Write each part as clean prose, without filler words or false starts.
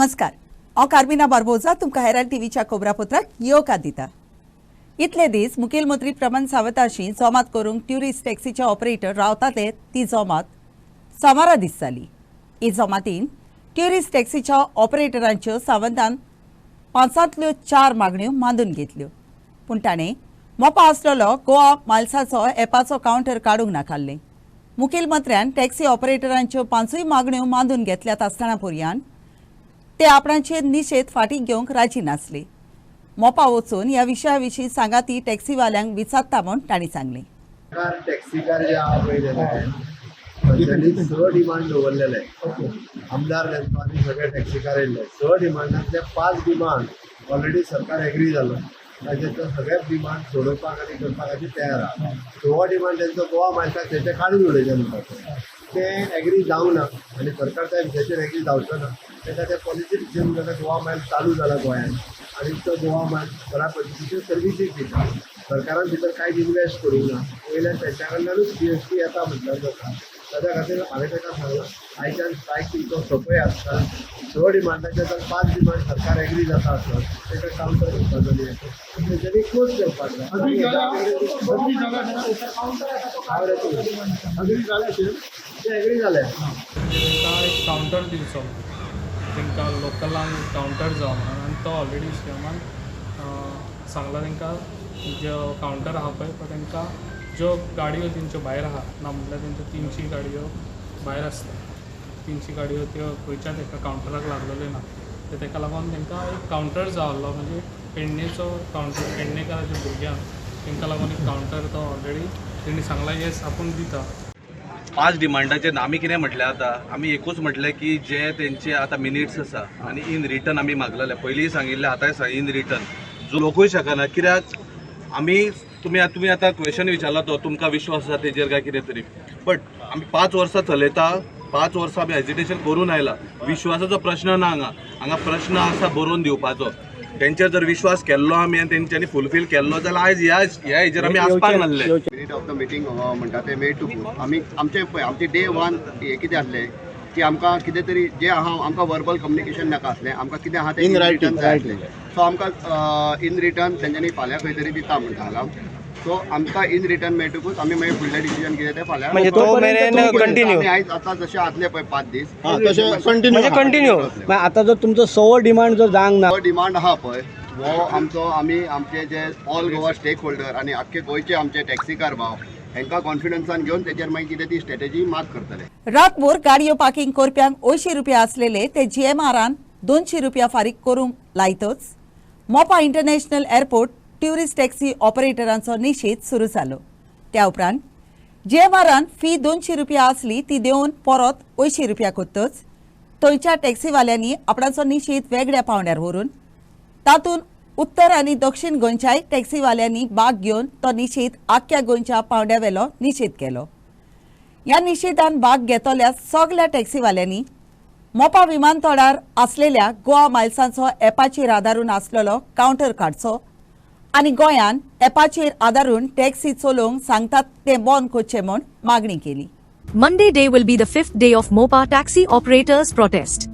नमस्कार हांव कार्मिना बारबोजा तुमकां हेराल्ड टीव्हीच्या खबरापत्राक येवकार दिता। इतले दीस मुखेलमंत्री प्रमोद सावंताशी जमात करूंक ट्युरिस्ट टॅक्सीचे ऑपरेटर रावताले ती जमात सोमारा दीस जाली। ही जमातीन ट्युरिस्ट टॅक्सीच्या ऑपरेटरांच्यो सावंतान 5तल्यो 4 मागण्यो मांडून घेतल्यो, पूण ताणें मोपा आसलेलो गोवा मायल्साचो एपाचो कावंटर काडूंक नाकारलें। मुखेलमंत्र्यान टॅक्सी ऑपरेटरांच्यो 5 मागण्यो मांडून घेतल्यात आसतना पर्यान ते आपणाचे निशेध फाटीं घेवंक राजी नासले। मोपा वचून ह्या विशया विशीं सांगाती टॅक्सीवाल्यांक विचारता म्हूण तांणी सांगलें। टॅक्सीकार जे आहा पळय तांच्यांनी 6 डिमांड दवरलेले। आमदार नेमको आनी सगळे टॅक्सीकार येयले। 6 डिमांडांतले 5 डिमांड ऑलरेडी सरकार एग्री जालो। ताचे सगळे डिमांड सोडोवपाक आनी करपाक खातीर तयार आहा। 6 डिमांड तांचो गोवा मायल्साक तेचे काडून उडयचे म्हणटात ते एग्री जावं ना आनी सरकार त्या विशयाचेर एग्री जावचो ना। ताका ते पॉलिसीक घेवन जाल्यार गोवा मायल्स चालू जाला गोंयांत आनी तो गोवा मायल्स बऱ्या पद्दतीचे सर्विसीक दिता। सरकारान भितर कांयच इन्वेस्ट करूंक ना, वयल्यान तेंच्या कडल्यानूच GST येता म्हटल्यार जाता। ताच्या खातीर हांवें ताका सांगलां आयच्यान स्ट्रायक तुमचो सोंपय आसता। 6 डिमांडाचे जर 5 डिमांड सरकार एग्री जाता आसत ताका कावंटर करपाचो न्ही, तेंच्यांनी क्लोज करपाक जाय। एग्री जाले एक कावंटर दिवचो तांकां लोकलांक कावंटर जावं आनी तो ऑलरेडी स्टेमान सांगला तांकां जो कावंटर आहा पळय तो तांकां ज्यो गाडयो तेंच्यो भायर आहा ना म्हटल्यार तेंच्यो 300 गाडयो भायर आसता। 300 गाडयो त्यो खंयच्याच एका कावंटराक लागलेल्यो ना, ते ताका लागून तांकां एक कावंटर जावलो म्हणजे पेडणेचो कावंटर पेडणेकाराच्या भुरग्यांक तांकां लागून एक कावंटर तो ऑलरेडी तेणी सांगला येस आपूण दिता। 5 डिमांडाचे आमी कितें म्हटलें आतां आमी एकूच म्हटलें की जे तेंचे आतां मिनिट्स आसा आनी इन रिटर्न आमी मागलेले, पयलींय सांगिल्लें आतांय इन रिटर्न जो लोकूय शकना। कित्याक आमी तुमी आतां क्वेश्चन विचारला तो तुमकां विश्वास आसा तेजेर काय कितें तरी, बट आमी 5 वर्सां चलयता, 5 वर्सां आमी हेजिटेशन करून आयला। विश्वासाचो प्रश्न ना हांगा प्रश्न आसा बरोवन दिवपाचो। तेंचेर जर विश्वास केल्लो आमी आनी तेंच्यांनी फुलफील केल्लो जाल्यार आयज ह्या हेजेर आमी आसपाक नासले। मिनिट ऑफ द मिटींग म्हणटा ते मे टू आमी आमचे डे 1 हे कितें आसलें की आमकां कितें तरी जे आहा आमकां वर्बल कम्युनिकेशन नाका आसलें, आमकां कितें आहा तें इन रिटर्न जाय आसलें। सो आमकां इन रिटर्न तेंच्यांनी फाल्यां खंय तरी दिता म्हणटा हांगा। सो आमकां इन रिटर्न मेळटकूच आमी मागीर फुडलें डिसिजन कितें तें फाल्यां म्हणजे तो मेरेन कंटिन्यू आयज आतां जशें आसलें पळय 5 दीस कंटिन्यू म्हणजे कंटिन्यू आता जर तुमचो 100 डिमांड जर जावंक ना, तो डिमांड आहा पळय वो आमचे जे ऑल गोवा स्टेक होल्डर आनी आख्खे गोंयचे आमचे टॅक्सीकार भाव हांकां कॉन्फिडन्सान घेवन तेजेर मागीर कितें ती स्ट्रॅटेजी मात करतले। रातभर गाडयो पार्किंग करप्यांक 80 रुपया आसलेले ते GMRन 200 रुपया फारीक करूंक लायतच मोपा इंटरनॅशनल एअरपोर्ट ट्युरिस्ट टॅक्सी ऑपरेटरांचो निशेध सुरू जालो। त्या उपरांत GMRन फी 200 रुपया आसली ती देऊन परत 80 रुपया करतच थंयच्या टॅक्सीवाल्यांनी आपणाचो निशेध वेगळ्या पावंड्यार व्हरून तातूंत उत्तर आनी दक्षिण गोंयच्या टॅक्सीवाल्यांनी भाग घेवन तो निशेध आख्ख्या गोंयच्या पावंड्यावेलो निशेध केलो। ह्या निशेधान भाग घेतल्या सगळ्या टॅक्सीवाल्यांनी मोपा विमानतळार आसलेल्या गोवा मायल्सांचो एपाचेर आदारून आसलेलो कावंटर काडचो आनी गोंयान एपाचेर आदारून टॅक्सी चलोवंक सांगतात ते बंद करचे म्हूण मागणी केली। Monday day will be the 5th day of Mopa taxi operators' protest.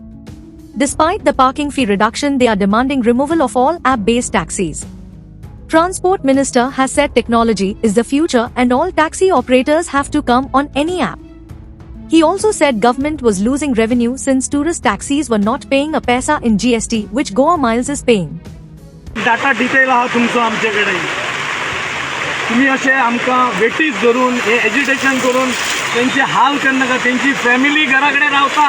Despite the parking fee reduction, they are demanding removal of all app-based taxis. Transport Minister has said technology is the future and all taxi operators have to come on any app. He also said government was losing revenue since tourist taxis were not paying a paisa in GST, which Goa Miles is paying. Data detail आहा तुमचो आमचे कडेन, तुम्ही अशें आमकां वेटीस धरून हे agitation करून तेंचे हाल करनाका। तेंची फॅमिली घरा कडेन रावता,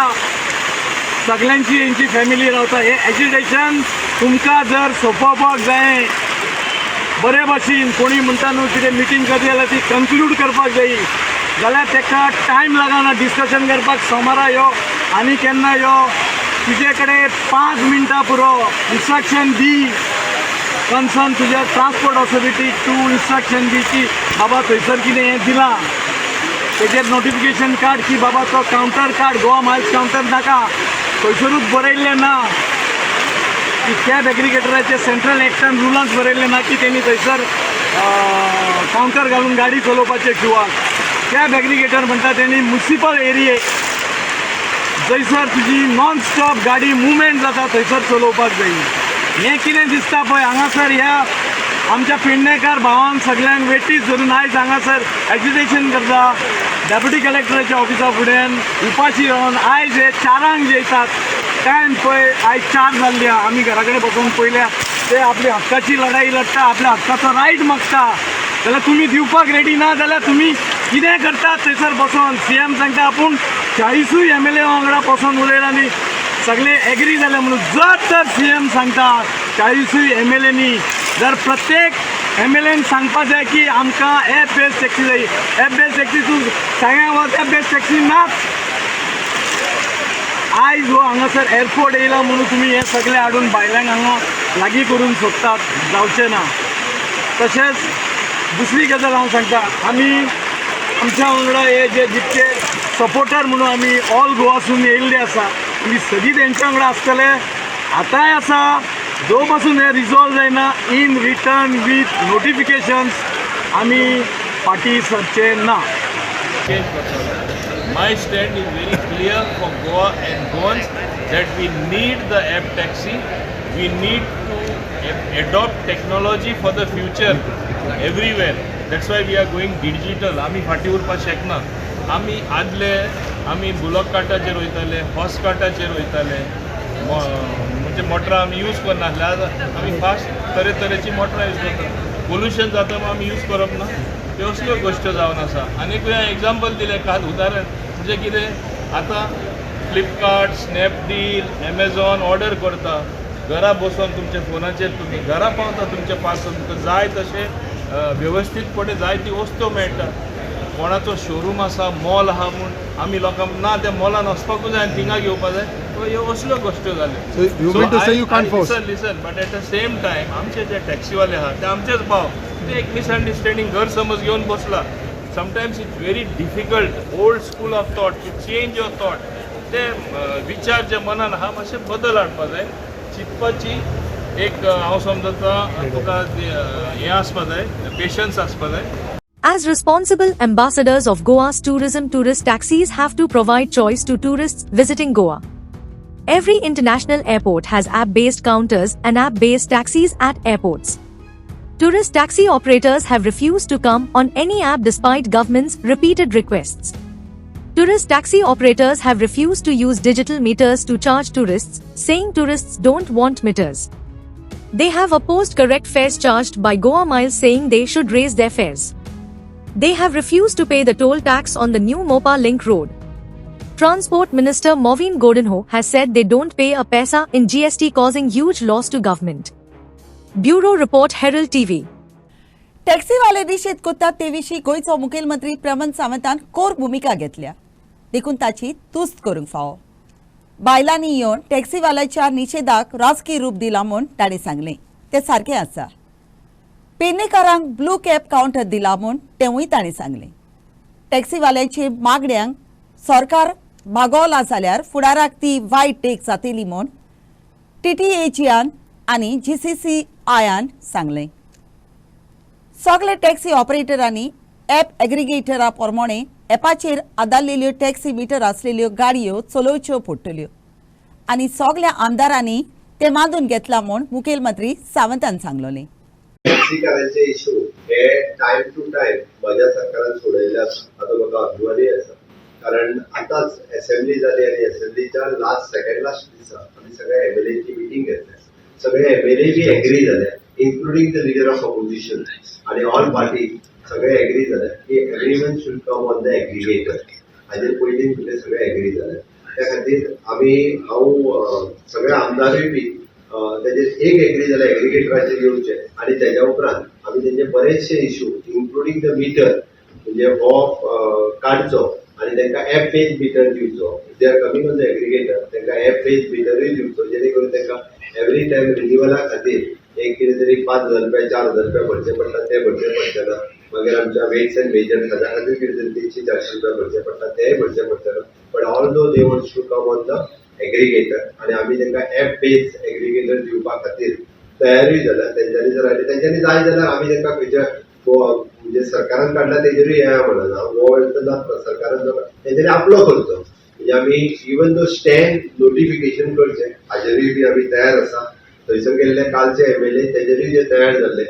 सगळ्यांची हेंची फॅमिली रावता। हे एजिटेशन तुमकां जर सोंपोवपाक जाय बरे भशेन, कोणी म्हणटा न्हू कितें मिटींग करता जाल्यार ती कन्क्लूड करपाक जाय जाल्यार तेका टायम लागना डिस्कशन करपाक। सोमारा यो आनी केन्ना यो, तुजे कडेन 5 मिनटां पुरो इन्स्ट्रक्शन दी कन्सर्न तुज्या ट्रान्सपोर्ट ऑथॉरिटीक तूं इन्स्ट्रक्शन दी की बाबा थंयसर कितें हें दिलां, तेजेर नोटिफिकेशन काड की बाबा तो कावंटर काड, गोवा मायल्स कावंटर नाका, खंयसरूच बरयल्लें ना की कॅब एग्रिगेटराचे सेंट्रल एक्टान रुलांच बरयल्लें ना की तेणी थंयसर कावंटर घालून गाडी चलोवपाचें किंवा कॅब एग्रिगेटर म्हणटा तेणी म्युनिसिपल एरियेक जंयसर तुजी नॉन स्टॉप गाडी मुवमेंट जाता थंयसर चलोवपाक जाय. हें कितें दिसता पळय हांगासर ह्या आमच्या पेडणेकार भावांक सगळ्यांक वेटीस धरून आयज हांगासर एजिटेशन करता. डेप्युटी कलेक्टराच्या ऑफिसा फुड्यान उपाशी रावन आयज हे 4 जेयतात. काय पळय आयज 4 जाल्ली आमी घरा कडेन बसून पयल्या ते आपली हक्काची लढाई लढता, आपल्या हक्काचो रायट मागता. जाल्यार तुमी दिवपाक रेडी ना जाल्यार तुमी कितें करतात थंयसर बसून. CM सांगता आपूण 40 MLA वांगडा बसून उलयला आनी सगळे एग्री जाले म्हणून. जर तर CM सांगता 40 MLAनी जर प्रत्येक MLAन सांगपा जाय की आमकां एप बेस्ड टॅक्सी जाय, एप बेस्ड टॅक्सी तूं सांगा वच एप बेस्ड टॅक्सी नाच. आयज हो हांगासर एअरपोर्ट येयला म्हणून तुमी हे सगळे हाडून बायलांक हांगा लागीं करून सोदतात, जावचें ना. तशेंच दुसरी गजाल हांव सांगता, आमी आमच्या वांगडा हे जे जितके सपोर्टर म्हणून आमी ऑल गोवासून येयल्ले आसा आमी सदी तेंच्या वांगडा आसतले, आतांय आसा. जो पासून हे रिजॉल्व जायना इन रिटर्न वीथ नोटिफिकेशन्स आमी फाटी सरचे ना. My stand is very clear for Goa and Goans that we need the app taxi. We need to adopt technology for the future everywhere. That's why we are going digital. आमी फाटी उरपाक शकना. आमी आदले आमी बुलॉक कार्टाचेर वयताले, horse कार्टाचेर वयताले, म्हणजे मोटरां आमी यूज करनासले. आमी फास्ट तरेतरेची मोटरां यूज करता. पोल्युशन जाता म्हणून आमी यूज करप ना. त्यो असल्यो गोश्टी जावन आसा. आनी एग्जाम्पल दिलें काल उदाहरण म्हणजे कितें, आतां फ्लिपकार्ट, स्नॅपडील, एमेझॉन ऑर्डर करता, घरा बसून तुमच्या फोनाचेर तुमी घरा पावता तुमच्या पार्सल. तुमकां जाय तशें वेवस्थीतपणे जाय ती वस्तू मेळटा. कोणाचो शोरूम आसा, मॉल आहा म्हूण आमी लोकांक ना त्या मॉलान वचपाकूच जाय आनी थिंगा घेवपा जाय. ह्यो असल्यो गोश्ट्यो जाल्यो. Listen but at the same time आमचे जे टॅक्सीवाले आहा ते आमचेच भाव. ते एक मिसअंडरस्टँडींग घर समज घेवन बसला. Sometimes it's very difficult old school of thought to change your thought. ते विचार जे मनान आहा मातशे बदल हाडपा जाय. चिंतपाची एक हांव समजता तुका हें आसपा जाय, पेशन्स आसपा जाय. As responsible ambassadors of Goa's tourism, tourist taxis have to provide choice to tourists visiting Goa. Every international airport has app-based counters and app-based taxis at airports. Tourist taxi operators have refused to come on any app despite government's repeated requests. Tourist taxi operators have refused to use digital meters to charge tourists, saying tourists don't want meters. They have opposed correct fares charged by Goa Miles, saying they should raise their fares. They have refused to pay the toll tax on the new Mopa Link Road. Transport Minister Moveen Godinho has said they don't pay a paisa in GST, causing huge loss to government. Bureau Report, Herald TV. टॅक्सीवाले निषेध कोत्तात ते विशीं गोंयचो मुखेलमंत्री Pramod सावंतान core भुमिका घेतल्या. देखून ताची तुस्त करूंक फावो. बायलांनी येवन टॅक्सीवाल्याच्या निषेधाक राजकीय रूप दिला म्हूण ताणें सांगलें. तें सारकें आसा. पेडणेकारांक ब्लू कॅब कावंटर दिला म्हूण तेंवूय ताणें सांगलें. टॅक्सीवाल्यांची मागण्यांक सरकार मागोवला जाल्यार फुडाराक ती वायट तेक जातली म्हूण TTAGन आनी GCCIन सांगलें. सगळे टॅक्सी ऑपरेटरांनी ॲप एग्रिगेटरा प्रमाणे ॲपाचेर आदारलेल्यो टॅक्सी मिटर आसलेल्यो गाडयो चलोवच्यो पडटल्यो आनी सगळ्या आमदारांनी ते मानून घेतला म्हूण मुखेलमंत्री सावंतान सांगलोलें. टॅक्सीकारांचे इशू हे टायम टू टायम माझ्या सरकारान सोडयले आसा. हातूंत म्हाका अभिमानूय आसा. कारण आतांच असेंब्ली जाली आनी असेंब्लीच्या सेकंड लास्ट दिसा आमी सगळ्या MLAची मिटींग घेतल्या. सगळे MLA बी एग्री जाले, including the leader of opposition आणि ऑल पार्टी सगळे एग्री जाले की agreement should come on the aggregator. हाजेर पयलीं तुमचे सगळे एग्री जाले. त्या खातीर हांव सगळे आमदारूय बी तेजेर एक एग्री जाले एग्रिगेटराचेर येवचे आनी तेज्या उपरांत आमी तेंचे बरेचशे इशू इन्क्लुडींग द मिटर म्हणजे हो काडचो आनी तांकां ॲप बेस्ड मिटर दिवचो. They are coming on the aggregator तांकां ॲप बेस्ड मिटरूय दिवचो जेणे करून तांकां एवरी टायम रिन्युअला खातीर एक कितें तरी 5,000 रुपया 4,000 रुपया भरचे पडटा ते भरचे पडटना. मागीर आमच्या वेट्स एंड मेजर्स हाज्या खातीर कितें तरी 300-400 रुपया भरचे पडटा तेय भरचे पडटना. But all though they wants to come on the aggregator आनी आमी तांकां ॲप बेस्ड एग्रिगेटर दिवपा खातीर तयारूय जाल्यात. तेंच्यांनी जर तेंच्यांनी जाय जाल्यार आमी तांकां खंयच्या म्हणजे सरकारान काडला तेजेरूय येया म्हणना. हो जाता सरकारान तेंच्यांनी आपलो करचो. म्हणजे आमी इवन दो स्टँड नोटिफिकेशन करचे हाजेरूय बी आमी तयार आसा. थंयसर गेल्ले कालचे MLA तेजेरूय जे तयार जाल्ले.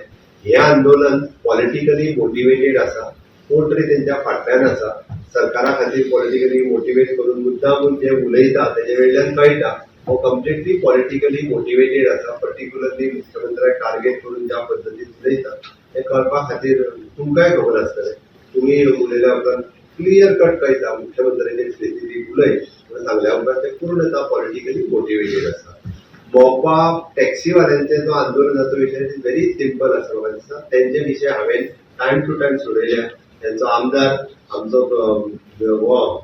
हे आंदोलन पॉलिटिकली मोटिवेटेड आसा. कोण तरी तेंच्या फाटल्यान आसा. सरकारा खातीर पॉलिटिकली मोटिवेट करून मुद्दामून जे उलयता तेजे वयल्यान कळटा हो कम्प्लिटली पॉलिटिकली मोटिवेटेड आसा. पर्टिक्युलरली मुख्यमंत्र्याक टार्गेट करून ज्या पद्दतीन उलयता हे कळपा खातीर तुमकांय खबर आसतलें. तुमी उलयल्या उपरांत क्लियर कट कळटा मुख्यमंत्र्याचे स्पेसिफीक उलय म्हणून सांगल्या उपरांत ते पूर्णता पॉलिटिकली मोटिवेटेड आसा. मोपा टॅक्सीवाल्यांचे जो आंदोलनाचो विशय व्हेरी सिंपल आसा म्हाका दिसता. तेंचे विशय हांवें टायम टू टायम सोडयल्या. त्यांचो आमदार आमचो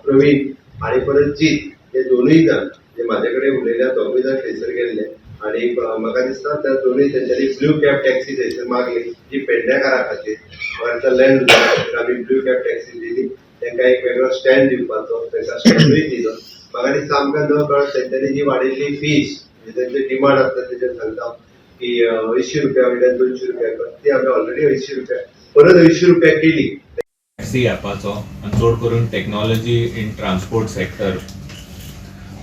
प्रवीण आणि परत जीत हे दोनूय जाण जे म्हाजे कडेन उलयल्या दोगूय जाण थंयसर गेल्ले आणि म्हाका दिसता त्या दोनूय तेंच्यांनी ब्लू कॅब टॅक्सी थंयसर मागली जी पेडणेकारा खातीर गोंयच्या लँड खातीर आमी ब्लू कॅब टॅक्सी दिली. तांकां एक वेगळो स्टँड दिवपाचो तांकां स्टँडूय दिलो. म्हाका दिसता आमकां न कळत तेंच्यांनी जी वाडयल्ली फीज म्हणजे तेंचे डिमांड आसता तेजेर सांगता की 80 रुपया वयल्यान 200 रुपया कर ती आमी ऑलरेडी 80 रुपया परत 80 रुपया केली. टॅक्सी ॲपाचो आनी चड करून टॅक्नॉलॉजी इन ट्रान्सपोर्ट सेक्टर.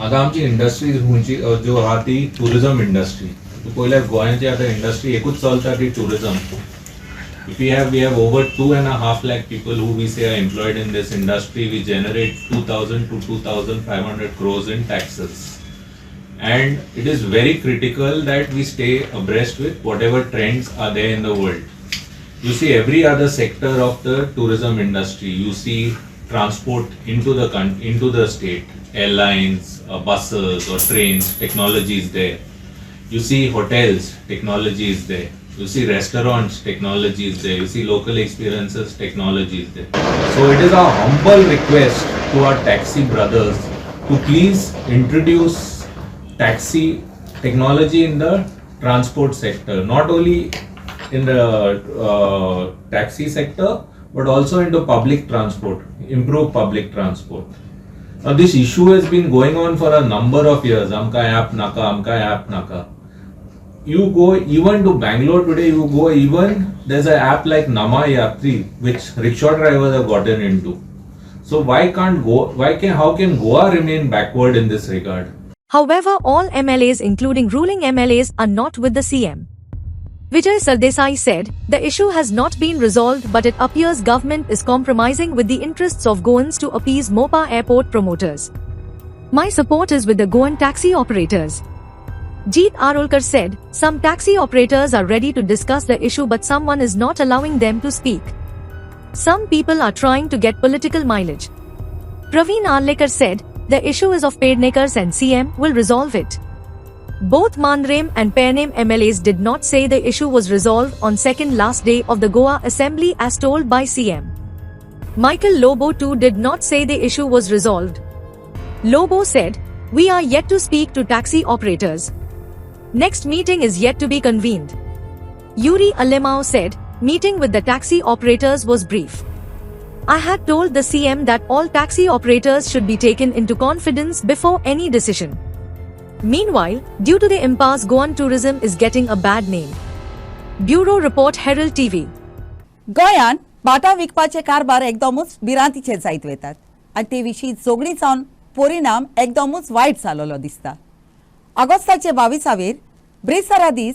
आतां आमची इंडस्ट्री खंयची ज्यो आहा ती टुरिजम इंडस्ट्री. पयल्यार गोंयांची आतां इंडस्ट्री एकूच चलता ती tourism. We have over 2.5 lakh people who we say are employed in this industry. We generate 2,000 to 2,500 crores in taxes. And it is very critical that we stay abreast with whatever trends are there in the world. You see every other sector of the tourism industry. You see transport into the state, airlines, buses or trains, technology is there. You see hotels, technology is there. You see restaurants, technology is there. You see local experiences, technology is there. So it is our humble request to our taxi brothers to please introduce taxi technology in the transport sector, not only in the taxi sector but also into public transport, improve public transport. Now this issue has been going on for a number of years. Amka app naka. You go even to Bangalore today, you go even there's an app like Nama Yatri which rickshaw drivers have gotten into. So how can Goa remain backward in this regard? However, all MLAs including ruling MLAs are not with the CM. Vijay Sardesai said, the issue has not been resolved but it appears government is compromising with the interests of Goans to appease Mopa airport promoters. My support is with the Goan taxi operators. Jeet Arolkar said, some taxi operators are ready to discuss the issue but someone is not allowing them to speak. Some people are trying to get political mileage. Praveen Arlekar said, the issue is of Pednekars and CM will resolve it. Both Manrem and Panem MLAs did not say the issue was resolved on second last day of the Goa Assembly as told by CM. Michael Lobo too did not say the issue was resolved. Lobo said, we are yet to speak to taxi operators. Next meeting is yet to be convened. Yuri Alemao said, meeting with the taxi operators was brief. I had told the CM that all taxi operators should be taken into confidence before any decision. Meanwhile, due to the impasse, Goan tourism is getting a bad name. Bureau Report, Herald TV. गोंयान Bata विकपाचे कारभार एकदमूच भिरांतीचे जायत वेतात आनी ते विशीं जोगणी जावन परिणाम एकदमूच वायट जालोलो दिसता. ऑगस्टाचे 22 ब्रेसारा दीस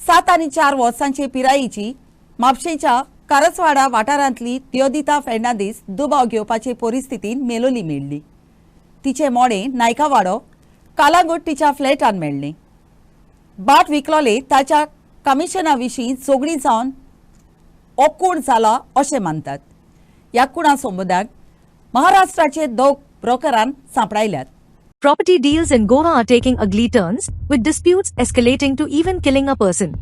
7 आनी 4 वर्सांचे पिरायेची म्हापशेच्या कारसवाडा वाठारांतली दियोदिता फेर्नांदीस दुबाव घेवपाचे परिस्थितीन मेलोली मेळ्ळी. तिचे मोडे नायकावाडो कालांगूट तिच्या फ्लॅटान मेळ्ळें. बाट विकलोले ताच्या कमिशना विशीं जोगणी जावन हो खूण जाला अशें मानतात. ह्या खुणा संबंदाक महाराष्ट्राचे 2 ब्रोकरान सांपडायल्यात. Property deals in Goa are taking ugly turns, with disputes escalating to even killing a person.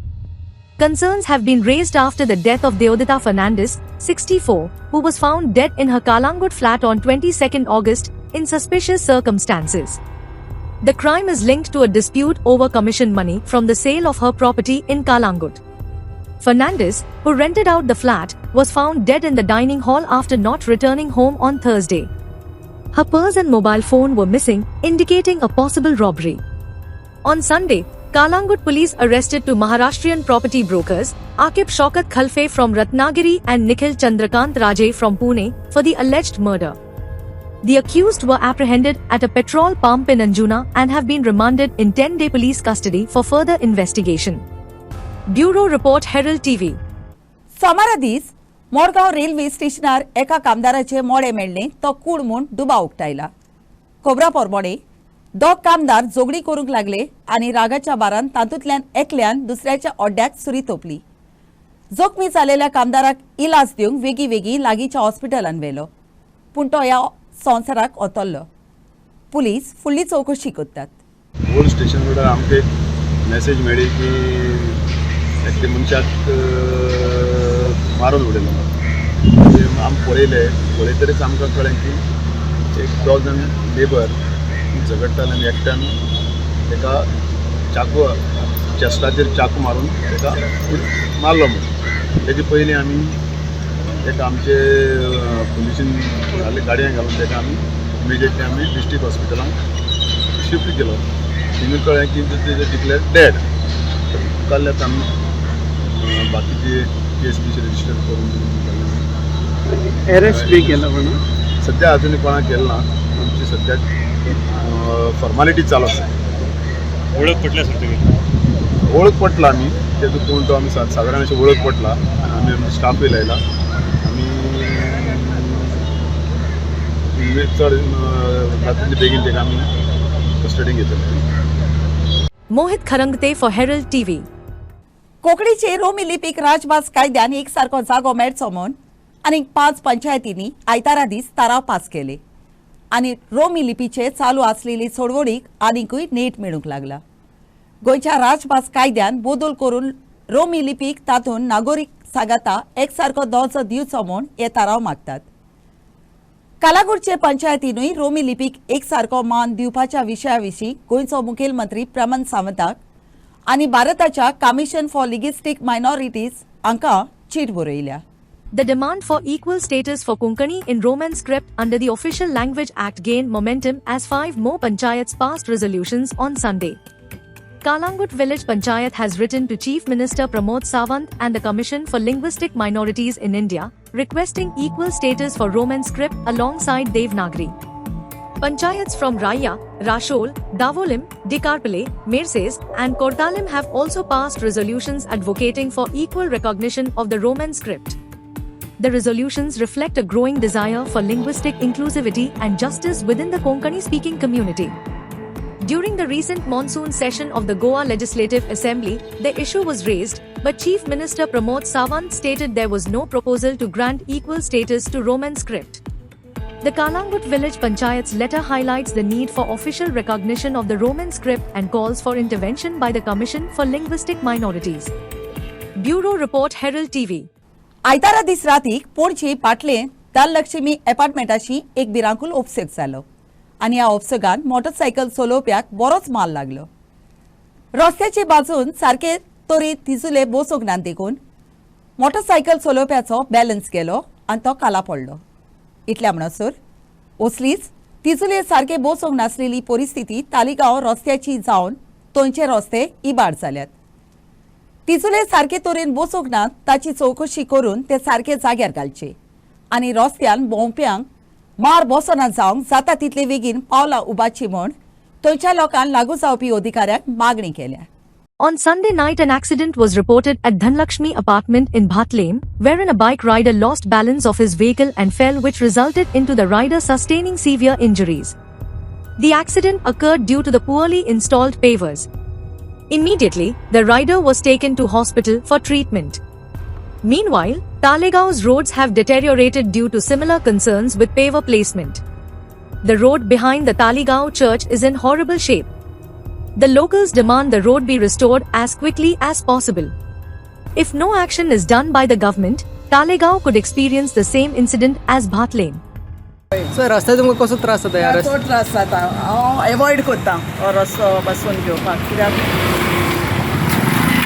Concerns have been raised after the death of Deodita Fernandez, 64, who was found dead in her Kalangut flat on 22 August, in suspicious circumstances. The crime is linked to a dispute over commission money from the sale of her property in Kalangut. Fernandez, who rented out the flat, was found dead in the dining hall after not returning home on Thursday. Her purse and mobile phone were missing, indicating a possible robbery. On Sunday, Kalangut police arrested 2 Maharashtrian property brokers, Akib Shaukat Khalfe from Ratnagiri and Nikhil Chandrakant Raje from Pune, for the alleged murder. The accused were apprehended at a petrol pump in Anjuna and have been remanded in 10-day police custody for further investigation. Bureau Report Herald TV. सोमारा दीस Morgaon railway स्टेशनार एका कामदाराचे मोडे मेळ्ळे तो कूड म्हूण दुबाव उक्तायला. खबरां पोरमोणे दोग कामदार जोगडी करूंक लागले आनी रागाच्या बारान तातूंतल्यान एकल्यान दुसऱ्याच्या ओड्ड्याक सुरी तोपली. जखमी जाल्लेल्या कामदाराक इलाज दिवंक वेगी वेगी लागींच्या हॉस्पिटलांत व्हेलो, पूण तो ह्या संवसाराक ओतरलो. पुलीस फुडली चवकशी करतात. ओल्ड स्टेशन रोडार आमकां एक मॅसेज मेळ्ळी की एकटे मनशाक मारून उडयलो. आमी पळयतरीच आमकां कळ्ळें की एक दोग जाण लेबर झगडटाले आनी एकट्यान ताका चाकू चेस्टाचेर चाकू मारून ताका मारलो म्हणून. तेजे पयलीं आमी ताका आमचे पुलिसीन गाडयांत घालून ताका आमी इमिजिएटली आमी डिस्ट्रिक्ट हॉस्पिटलांत शिफ्ट केलो. थिंगा कळ्ळें की तेजे डिक्लेअर डेड. काल्ल्यात आमी बाकीचे केस बीस रजिस्टर करून अरेस्ट बी केलं म्हणून सध्या अजून कोणाक केलं ना. आमची सध्या फॉर्मालिटी चालू आसा. ओळख पटल्या सर ओळख पटला आमी तेतून तो आमी सादारण अशें ओळख पटला. आमी स्टाफूय लायला. आमी चड जातले बेगीन ताका आमी कस्टडीन घेतले. Mohit Kharangte for Herald TV. कोंकणीचे रोमी लिपीक राजभास कायद्यान एक सारको जागो मेळचो म्हूण आनीक 5 पंचायतींनी आयतारा दीस थाराव पास केले आनी रोमी लिपीचे चालू आसलेली चळवळीक आनीकूय नेट मेळूंक लागला. गोंयच्या राजभास कायद्यान बदल करून रोमी लिपीक तातूंत नागरीक सांगाता एकसारको दर्जो दिवचो म्हूण हे थाराव मागतात. कालागूडचे पंचायतीनूय रोमी लिपीक एकसारको मान दिवपाच्या विशया विशीं गोंयचो मुखेलमंत्री प्रमोद सावंताक आनी भारताच्या कमिशन फॉर लिंग्विस्टीक मायनॉरिटीज हांकां चीट बरयल्या. The demand for equal status for Konkani in Roman script under the Official Language Act gained momentum as 5 more panchayats passed resolutions on Sunday. Kalangut Village Panchayat has written to Chief Minister Pramod Sawant and the Commission for Linguistic Minorities in India, requesting equal status for Roman script alongside Devanagari. Panchayats from Raya, Rashol, Davolim, Dikarpale, Merses, and Kortalim have also passed resolutions advocating for equal recognition of the Roman script. The resolutions reflect a growing desire for linguistic inclusivity and justice within the Konkani-speaking community. During the recent monsoon session of the Goa Legislative Assembly, the issue was raised, but Chief Minister Pramod Sawant stated there was no proposal to grant equal status to Roman script. The Kalangut Village Panchayat's letter highlights the need for official recognition of the Roman script and calls for intervention by the Commission for Linguistic Minorities. Bureau Report Herald TV. आयतारा दीस रातीक पणजी पाटले धनलक्ष्मी एपार्टमेंटाची एक भिरांकूळ उपसग जालो आनी ह्या उपसगान motorcycle चलोवप्याक बरोच माल लागलो. रस्त्याचे बाजून सारके तोरीत तिजुले बसोंक ना देखून मोटरसायकल चलोवप्याचो बॅलन्स गेलो आनी तो काला पडलो. इतल्या म्हणसर असलीच तिजुले सारके बसोंक नासलेली परिस्थिती तालिगांव रस्त्याची जावन थंयचे रस्ते इबाड जाल्यात. तिजुले सारके तरेन बसोंक नात ताची चवकशी करून ते सारके जाग्यार घालचे आनी रस्त्यान भोंवप्यांक मार बसना जावंक जाता तितले बेगीन पावलां उबारची म्हूण थंयच्या लोकांक लागू जावपी अधिकाऱ्यांक मागणी केल्या. On Sunday night, an accident was reported at Dhanlakshmi apartment in Bhatlem, wherein a bike rider lost balance of his vehicle and fell, which resulted into the rider sustaining severe injuries. The accident occurred due to the poorly installed pavers. Immediately, the rider was taken to hospital for treatment. Meanwhile, Talegaon's roads have deteriorated due to similar concerns with paver placement. The road behind the Talegaon church is in horrible shape. The locals demand the road be restored as quickly as possible. If no action is done by the government, Talegaon could experience the same incident as Bhatlem. Sir रस्त्यात तुमकां कसो त्रास जाता ह्या चड त्रास जाता. हांव एवॉयड करता हो रस्तो बसून घेवपाक कित्याक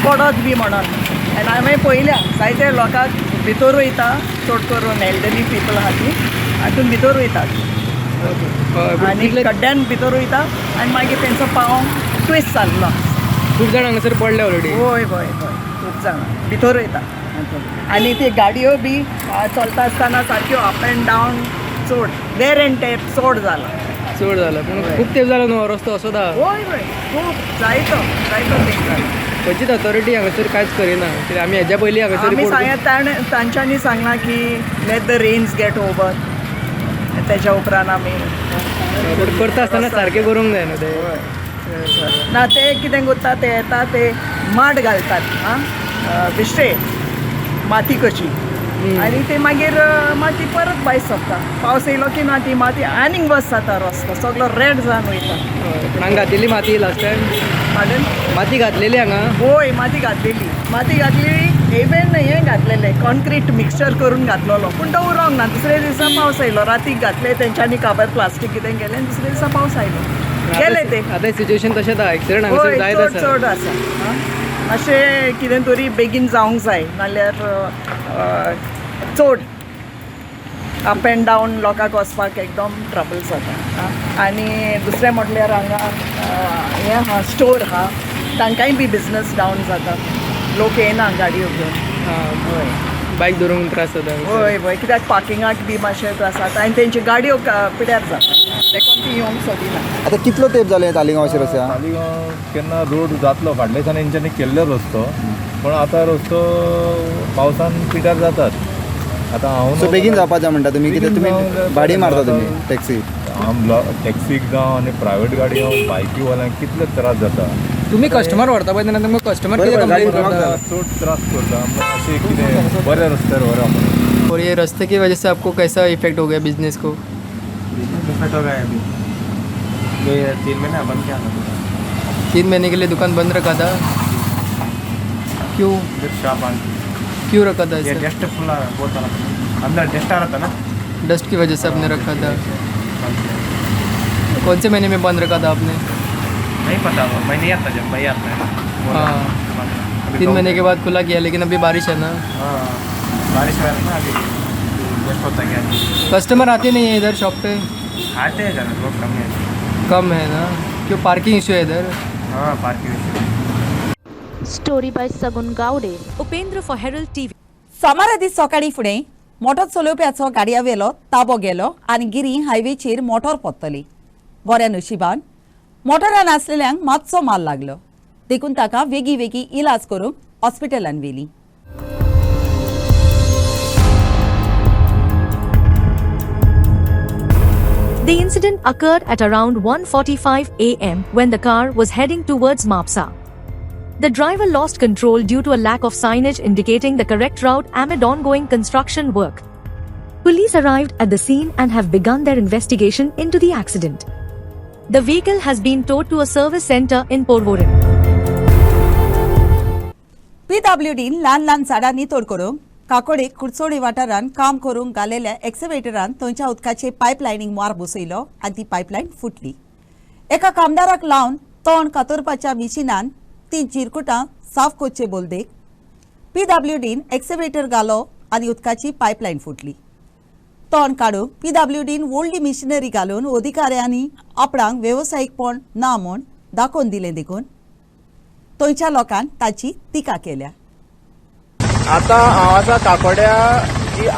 पडत बी म्हणून. आनी हांवें पळयल्या जायते लोकांक भितर वयता चड करून एल्डरली पीपल आहा ती हातून भितर वयतात आनी खड्ड्यान भितर वयता आनी मागीर तेंचो पांव ट्विस्ट जाल्लो. खूब जाण हांगासर पडले ऑलरेडी. हय हय हय खूब जाणां भितर वयता आनी ती गाडयो बी चलता आसतना सारक्यो अप एंड डावन चड वेर एंड टेर चड जाला. चड जालां पूण खूब तेंप जालो न्हू रस्तो असो दा. होय खूब जायतो तेंप जाला. खंयचीच अथॉरिटी हांगासर कांयच करिना कित्याक आमी हेज्या पयलीं हांगासर आमी रिपोर्ट सांगत तांच्यांनी सांगलां की let the rains get over, तेच्या उपरांत आमी करता आसतना सारकें करूंक जाय न्हू ते. ना ते कितें करता ते येता ते माड घालतात विश्टे माती कशी आनी ते मागीर माती परत भायर सरता. पावस येयलो की ना ती माती आनीक वर्स जाता रस्तो सगळो रेड जावन वयता. पूण हांगा घातिल्ली माती लास्ट टायम पाडन माती घातलेली हांगा. होय माती घातलेली इवन हें घातलेलें कॉन्क्रीट मिक्सचर करून घातलेलो पूण दवरोंक ना. दुसरे दिसा पावस आयलो रातीक घातले तेंच्यांनी काबर प्लास्टीक कितें केलें दुसरे दिसा पावस आयलो गेले ते. आतां सिच्युएशन तशें आसा एक्सिडंट हांगासर होय जायत चड आसा. चड आसा. मातशें कितें तरी बेगीन जावंक जाय नाल्यार चड अप एंड डावन लोकांक वचपाक एकदम ट्रबल जाता. आनी दुसरें म्हटल्यार हांगा हें आहा स्टोर आहा तांकांय बी बिजनस डावन जाता. लोक येना गाडयो घेवन. होय बायक धरूंक त्रास जाता. होय कित्याक पार्किंगाक बी मातशें त्रास जाता आनी तेंच्यो गाडयो पिड्यार जाता देखून ती येवंक सोदिना. आता कितलो तेंप जालें तालिगांव अशें रस्त्या? तालिगांव केन्ना रोड जातलो फाटल्या दिसांनी हेंच्यांनी केल्लो रस्तो पण आतां रस्तो पावसान पिड्यार जातात. आतां हांव सो बेगीन जावपाचें म्हणटा तुमी कितें तुमी भाडी मारता तुमी टॅक्सी? टॅक्सीक जावं आनी प्रायवेट गाडी जावं बायकीवाल्यांक कितले त्रास जाता. तुमी कस्टमर व्हरता पळय तेन्ना तुमकां कस्टमर कितें कंप्लेन करता? चड त्रास करता अशें कितें बऱ्या रस्त्यार व्हरा म्हणून. और ये रास्ते की वजह से आपको कैसा इफेक्ट हो गया बिजनेस को? इफेक्ट हो गया अभी 3 महीने बंद किया था. 3 महीने के लिए दुकान बंद रखा था. क्यों शॉप क्यों रखा था ये ऐसे? डस्ट फुल बहुत आ रहा था, अंदर डस्ट आ रहा था ना. डस्ट की वजह से आपने रखा था. कौन से महीने में बंद रखा था आपने? नहीं पता मैं नहीं आता जब मैं आता है. हाँ 3 महीने के बाद खुला किया लेकिन अभी बारिश है ना. हाँ बारिश में ना अभी डस्ट होता गया. कस्टमर आते नहीं है इधर शॉप पे? आते हैं ज़रा लोग कम है ना. क्यों पार्किंग इशू है इधर? हाँ parking issue. Story by Sagun Gaude. Upendra for Herald TV. सोमारा दीस सकाळी फुडें मोटर चलोवप्याचो गाडयावेलो ताबो गेलो आनी गिरी हायवेचेर मोटर पोत्तली. बऱ्या नशिबान मोटरान आसलेल्यांक मातसो माल लागलो देखून ताका वेगी इलाज करूंक हॉस्पिटलान व्हेली. The incident occurred at around 1:45 a.m. when the car was heading towards Mapsa. The driver lost control due to a lack of signage indicating the correct route amid ongoing construction work. Police arrived at the scene and have begun their investigation into the accident. The vehicle has been towed to a service center in Porvorim. PWDन ल्हान झाडांनी तोड करूंक काकोडे कुडचोडी वाठारान काम करूंक घालेल्या एक्सवेटरान थंयच्या उदकाचे पायपलायनीक मार बसयलो आनी ती पायपलायन फुटली. एका कामदाराक लावन तोंड कातरपाच्या मिशिनान 3 चिरकुटां साफ करचे बोलदेक PWDन एक्सवेटर घालो आनी उदकाची पायपलायन फुटली. तोंड काडूंक PWDन व्हडली मिशिनरी घालून अधिकाऱ्यांनी आपणाक वेवसायीकपण ना म्हूण दाखोवन दिलें देखून थंयच्या लोकांन ताची टिका केल्या. आता हांव आसा काकोड्या जी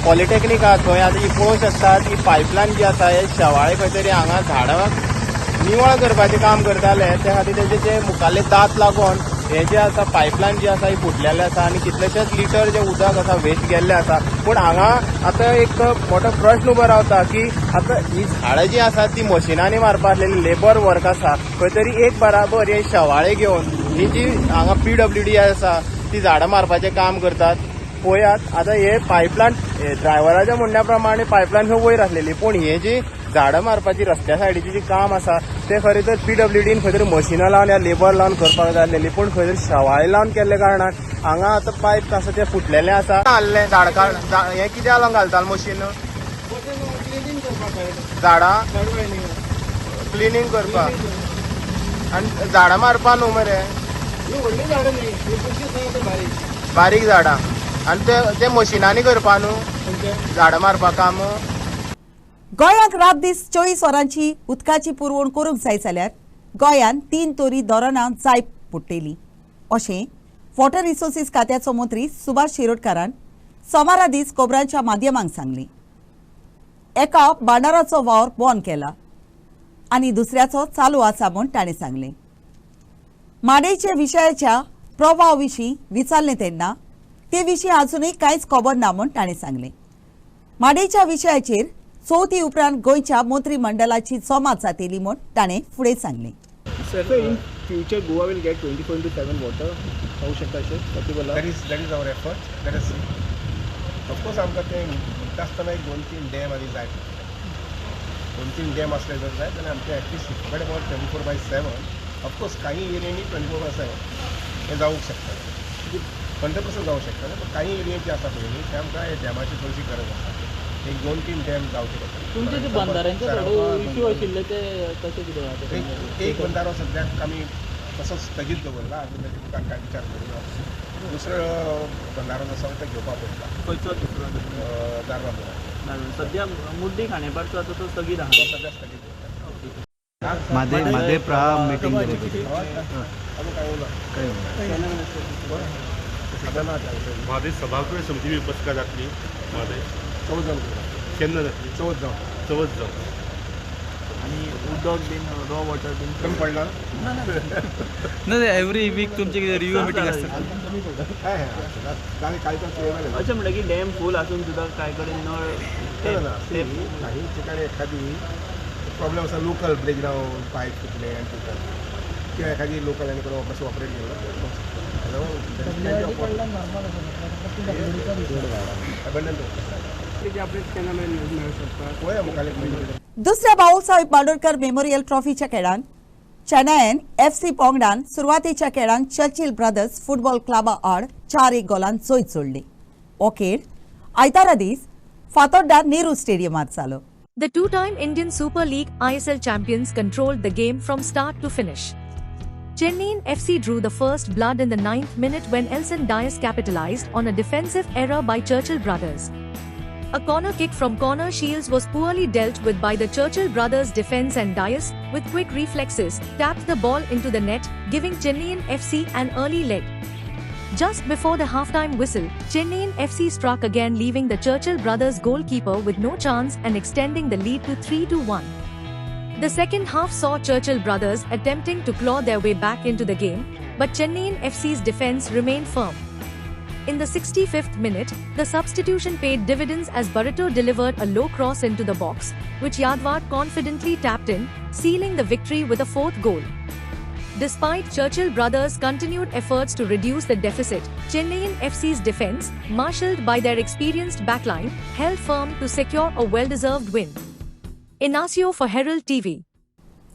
पॉलिटेक्नीक आसा थंय आतां ही पळोवंक शकता ती पायपलायन जी आसा हे शेवाळे खंय तरी हांगा झाडां निवळ करपाचें काम करताले त्या खातीर तेजे जे मुखाल्ले दात लागून हे जे आसा पायपलायन जी आसा ही फुटलेले आसा आनी कितलेशेच लिटर जे उदक आसा वेस्ट गेल्ले आसा. पूण हांगा आतां एक मोठो प्रश्न उबो रावता की आतां ही झाडां जी आसा ती मशिनांनी मारपा आसलेली लेबर वर्क आसा खंय तरी एक बराबर हे शेवाळे घेवन ही जी हांगा PWD आसा ती झाडां मारपाचें काम करतात. पळयात आतां हे पायपलायन ड्रायव्हराच्या म्हणण्या प्रमाणे पायपलायन खंय वयर आसलेली पूण हे जी झाडां मारपाची रस्त्या सायडीची जी काम आसा ते खरें तर PWDन खंय तरी मशिनां लावन या लेबर लावन करपाक जाय आसलेली पूण खंय तरी शेवाळे लावन केल्ले कारणान हांगा आतां पायप आसा ते फुटलेले आसा. हाडलें झाडां हें कित्याक लागून घालताले मशीन झाडां क्लिनींग करपाक आनी झाडां मारपा न्हू मरे बारीक झाडां आनी ते मशिनांनी करपा न्हू झाडां मारपा काम. गोंयांत रात दीस 24 वरांची उदकाची पुरवण करूंक जाय जाल्यार गोंयांत 3 तरी धरणां जाय पडटलीं अशें वॉटर रिसोर्सीस खात्याचो मंत्री सुभाष शिरोडकारान सोमारा दीस खबरांच्या माध्यमांक सांगलें. एका बांडाराचो वावर बंद केला आनी दुसऱ्याचो चालू आसा म्हूण ताणें सांगलें. माडेच्या विशयाच्या प्रभाव विशीं विचारलें तेन्ना ते विशीं आजुनूय कांयच खबर ना म्हूण ताणें सांगलें. माडेच्या विशयाचेर चवथी उपरांत गोंयच्या मंत्रिमंडळाची जमात जातली म्हूण ताणें फुडें सांगलें. In future Goa will get 24/7 water जावं शकता अशें possible that is our effort. Let us see. Of course आमकां तें म्हणटा आसतना एक 2-3 डॅम आनी जाय. 2-3 डॅम असले जर जाय जाल्यार आमचे एटलिस्ट कडेन अबाउट 24/7. ऑफकोर्स काही एरियांनी 24/7 हें जावंक शकता. 100% जावंक शकता. पण काही एरिया जे आसा पळय न्ही ते आमकां हे डॅमाची चडशी गरज आसा. एक 2-3 डॅम जावचे पडटा. तुमचे जे बंधाऱ्यांचे इश्यू आशिल्ले ते कशें कितें एक बंधारो सद्याक आमी तसोच स्थगीत दवरला आनी ताचे तुका कांय विचार करूना. दुसरो बंधारो आसा तो घेवपाक पडटा. खंयचो दुसरो दारबांदोरा सद्या मुड्डी खांडेपारचो आतां तो स्थगीत आहा. तो सद्या स्थगीत दवरता. मादे प्रा मिटींग माझे सभागृह समिती बसका जातली. माझे 14 जावन केन्ना जातली? 14 जावन 14 जावन. आनी उदक बीन रॉ वॉटर बीन कमी पडला ना एवरी वीक तुमची रिव्ह्यू मिटींग असतात. काय काय तर अशें म्हणटा की डॅम फूल आसून सुद्दां कांय कडेन नळ काही ठिकाणी एखादी प्रॉब्लेम असा लोकल ब्रेकडाऊन पाईप फुटले आणि तुटले किंवा एखादी लोकल आणि कडे कसं ऑपरेट दुसऱ्या भाऊसाहेब बांदोडकर मेमोरियल ट्रॉफीच्या खेळांत चेन्नईन FC पोंगडान सुरवातीच्या खेळांत चर्चिल ब्रदर्स फुटबॉल क्लबा आड 4-1 गोलान जैत जोडली. हो खेळ आयतारा दीस फातोड्डा नेहरू स्टेडियमात जालो. The two-time Indian Super League ISL champions controlled the game from start to finish. Chennaiyin FC drew the first blood in the 9th minute when Elson Dias capitalized on a defensive error by Churchill brothers. A corner kick from corner Shields was poorly dealt with by the Churchill brothers defense and Dias, with quick reflexes, tapped the ball into the net, giving Chennaiyin FC an early lead. Just before the halftime whistle, Chennaiyin FC struck again, leaving the Churchill brothers goalkeeper with no chance and extending the lead to 3-1. The second half saw Churchill brothers attempting to claw their way back into the game, but Chennaiyin FC's defense remained firm. In the 65th minute, the substitution paid dividends as Barreto delivered a low cross into the box, which Yadward confidently tapped in, sealing the victory with a fourth goal. Despite Churchill brothers' continued efforts to reduce the deficit, Chennaiyin FC's defense, marshalled by their experienced backline, held firm to secure a well-deserved win. Inacio for Herald TV.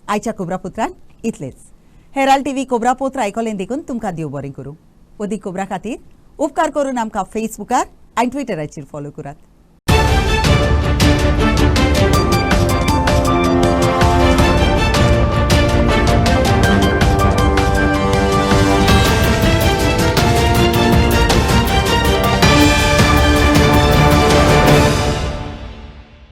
आयच्या कोब्रापुत्रान इतलेच. Herald TV कोब्रापुत्र आयकोलें देखून तुमकां देव बरें करूं. ओदी cobra खातीर उपकार करून आमकां फेसबुकार आनी ट्विटराचेर फॉलो करात.